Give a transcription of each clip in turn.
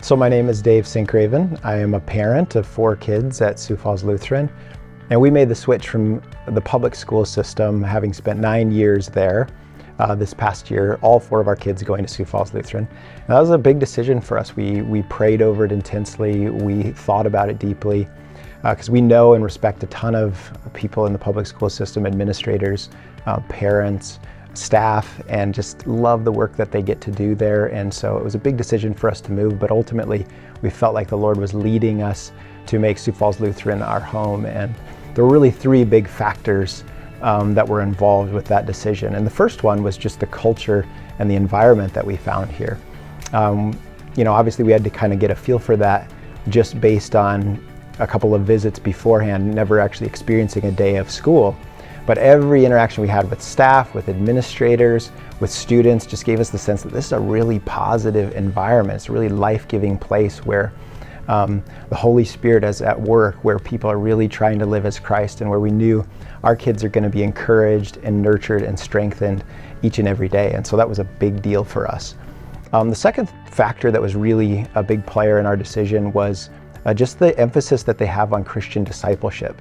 So my name is Dave Sinkgraven. I am a parent of 4 kids at Sioux Falls Lutheran, and we made the switch from the public school system, having spent 9 years there. This past year, all 4 of our kids going to Sioux Falls Lutheran. And that was a big decision for us. We prayed over it intensely. We thought about it deeply because we know and respect a ton of people in the public school system, administrators, parents, staff, and just love the work that they get to do there. And so it was a big decision for us to move, but ultimately we felt like the Lord was leading us to make Sioux Falls Lutheran our home. And there were really 3 big factors that were involved with that decision. And the first one was just the culture and the environment that we found here. Obviously we had to kind of get a feel for that just based on a couple of visits beforehand, never actually experiencing a day of school. But every interaction we had with staff, with administrators, with students just gave us the sense that this is a really positive environment. It's a really life-giving place where the Holy Spirit is at work, where people are really trying to live as Christ, and where we knew our kids are going to be encouraged and nurtured and strengthened each and every day. And so that was a big deal for us. The second factor that was really a big player in our decision was just the emphasis that they have on Christian discipleship.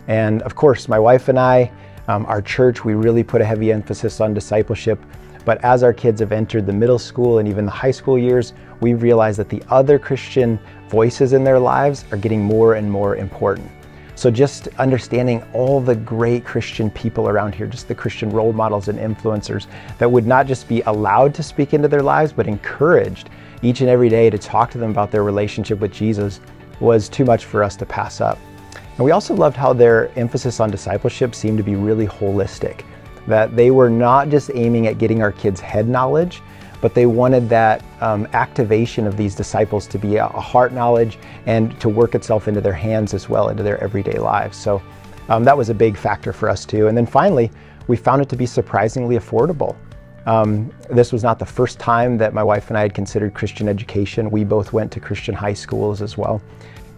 And of course, my wife and I, our church, we really put a heavy emphasis on discipleship. But as our kids have entered the middle school and even the high school years, we've realized that the other Christian voices in their lives are getting more and more important. So just understanding all the great Christian people around here, just the Christian role models and influencers that would not just be allowed to speak into their lives, but encouraged each and every day to talk to them about their relationship with Jesus, was too much for us to pass up. And we also loved how their emphasis on discipleship seemed to be really holistic, that they were not just aiming at getting our kids' head knowledge, but they wanted that activation of these disciples to be a heart knowledge and to work itself into their hands as well, into their everyday lives. So that was a big factor for us too. And then finally, we found it to be surprisingly affordable. This was not the first time that my wife and I had considered Christian education. We both went to Christian high schools as well.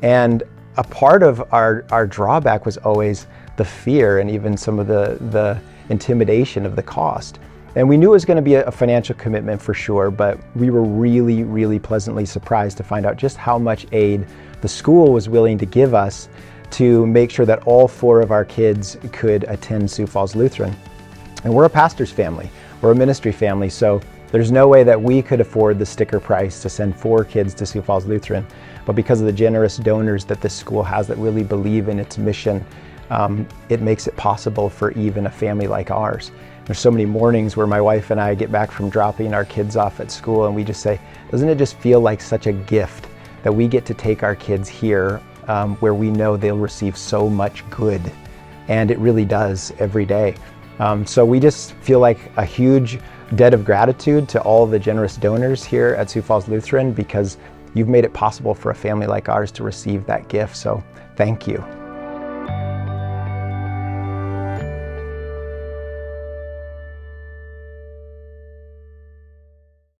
And a part of our drawback was always the fear and even some of the intimidation of the cost. And we knew it was going to be a financial commitment for sure, but we were really, really pleasantly surprised to find out just how much aid the school was willing to give us to make sure that all 4 of our kids could attend Sioux Falls Lutheran. And we're a pastor's family, we're a ministry family, so there's no way that we could afford the sticker price to send 4 kids to Sioux Falls Lutheran. But because of the generous donors that this school has that really believe in its mission, it makes it possible for even a family like ours. There's so many mornings where my wife and I get back from dropping our kids off at school and we just say, doesn't it just feel like such a gift that we get to take our kids here where we know they'll receive so much good? And it really does every day. So we just feel like a huge debt of gratitude to all the generous donors here at Sioux Falls Lutheran, because you've made it possible for a family like ours to receive that gift. So thank you.